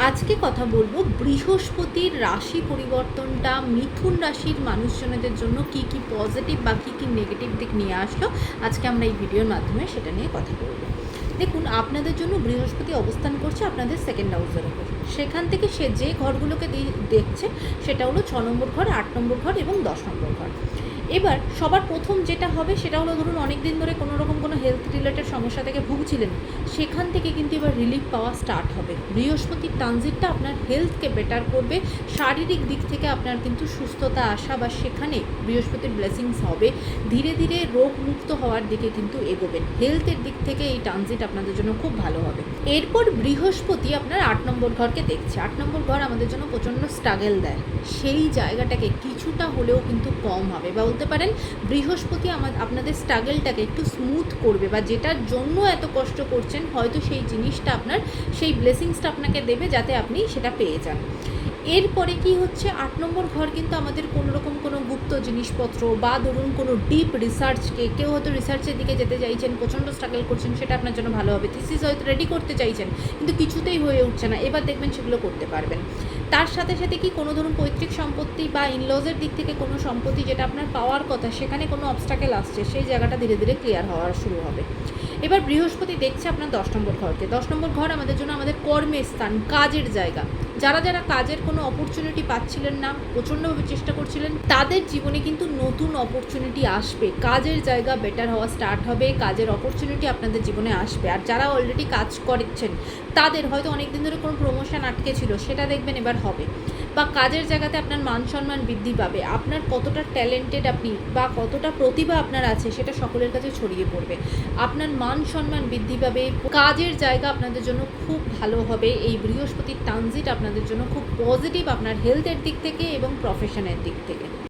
আজকে কথা বলবো বৃহস্পতির রাশি পরিবর্তনটা মিথুন রাশির মানুষজনদের জন্য কি কি পজিটিভ বা কী কী নেগেটিভ দিক নিয়ে আসলো। আজকে আমরা এই ভিডিওর মাধ্যমে সেটা নিয়ে কথা বলবো। দেখুন, আপনাদের জন্য বৃহস্পতি অবস্থান করছে আপনাদের সেকেন্ড হাউসের ওপর। সেখান থেকে সে যে ঘরগুলোকে দেখছে সেটা হলো 6 নম্বর ঘর, 8 নম্বর ঘর এবং 10 নম্বর ঘর। এবার সবার প্রথম যেটা হবে সেটা হলো, ধরুন অনেক দিন ধরে কোনো রকম কোনো হেলথ রিলেটেড সমস্যা থেকে ভুগছিলেন, সেখান থেকে কিন্তু এবার রিলিফ পাওয়া স্টার্ট হবে। বৃহস্পতির ট্রানজিটটা আপনার হেলথকে বেটার করবে, শারীরিক দিক থেকে আপনার কিন্তু সুস্থতা আসা বা সেখানে বৃহস্পতির ব্লেসিংস হবে। ধীরে ধীরে রোগমুক্ত হওয়ার দিকে কিন্তু এগোবেন। হেলথের দিক থেকে এই ট্রানজিট আপনাদের জন্য খুব ভালো হবে। এরপর বৃহস্পতি আপনার 8 নম্বর ঘরকে দেখছে। 8 নম্বর ঘর আমাদের জন্য প্রচণ্ড স্ট্রাগল দেয়, সেই জায়গাটাকে কিছুটা হলেও কিন্তু কম হবে, বা বলতে পারেন বৃহস্পতি আপনাদের স্ট্রাগলটাকে একটু স্মুথ করবে, বা যেটার জন্য এত কষ্ট করছেন হয়তো সেই জিনিসটা আপনার, সেই ব্লেসিংসটা আপনাকে দেবে যাতে আপনি সেটা পেয়ে যান। এরপরে কি হচ্ছে, 8 নম্বর ঘর কিন্তু আমাদের কোনো রকম কোনো গুপ্ত জিনিসপত্র বা ধরুন কোনো ডিপ রিসার্চকে, কেউ হয়তো রিসার্চের দিকে যেতে চাইছেন, প্রচণ্ড স্ট্রাগল করছেন, সেটা আপনার জন্য ভালো হবে। থিসিস হয়তো রেডি করতে চাইছেন কিন্তু কিছুতেই হয়ে উঠছে না, এবার দেখবেন সেগুলো করতে পারবেন। তার সাথে সাথে কি কোনো ধরুন পৈতৃক সম্পত্তি বা ইনলজের দিক থেকে কোনো সম্পত্তি যেটা আপনার পাওয়ার কথা, সেখানে কোনো অবস্টাকেল আসছে, সেই জায়গাটা ধীরে ধীরে ক্লিয়ার হওয়া শুরু হবে। এবার বৃহস্পতি দেখছে আপনার 10 নম্বর ঘরকে। 10 নম্বর ঘর আমাদের জন্য আমাদের কর্মের স্থান, কাজের জায়গা। যারা যারা কাজের কোনো অপরচুনিটি পাচ্ছিলেন না, প্রচণ্ডভাবে চেষ্টা করছিলেন, তাদের জীবনে কিন্তু নতুন অপরচুনিটি আসবে। কাজের জায়গা বেটার হওয়া স্টার্ট হবে, কাজের অপরচুনিটি আপনাদের জীবনে আসবে। আর যারা অলরেডি কাজ করছেন তাদের হয়তো অনেক দিন ধরে কোনো প্রমোশন আটকে ছিল, সেটা দেখবেন এবার হবে। বা কাজের জায়গাতে আপনার মান সম্মান বৃদ্ধি পাবে। আপনার কতটা ট্যালেন্টেড আপনি বা কতটা প্রতিভা আপনার আছে সেটা সকলের কাছে ছড়িয়ে পড়বে। আপনার মান সম্মান বৃদ্ধি পাবে, কাজের জায়গা আপনাদের জন্য খুব ভালো হবে। এই বৃহস্পতির ট্রানজিট আপনাদের জন্য খুব পজিটিভ, আপনার হেলথের দিক থেকে এবং প্রফেশনের দিক থেকে।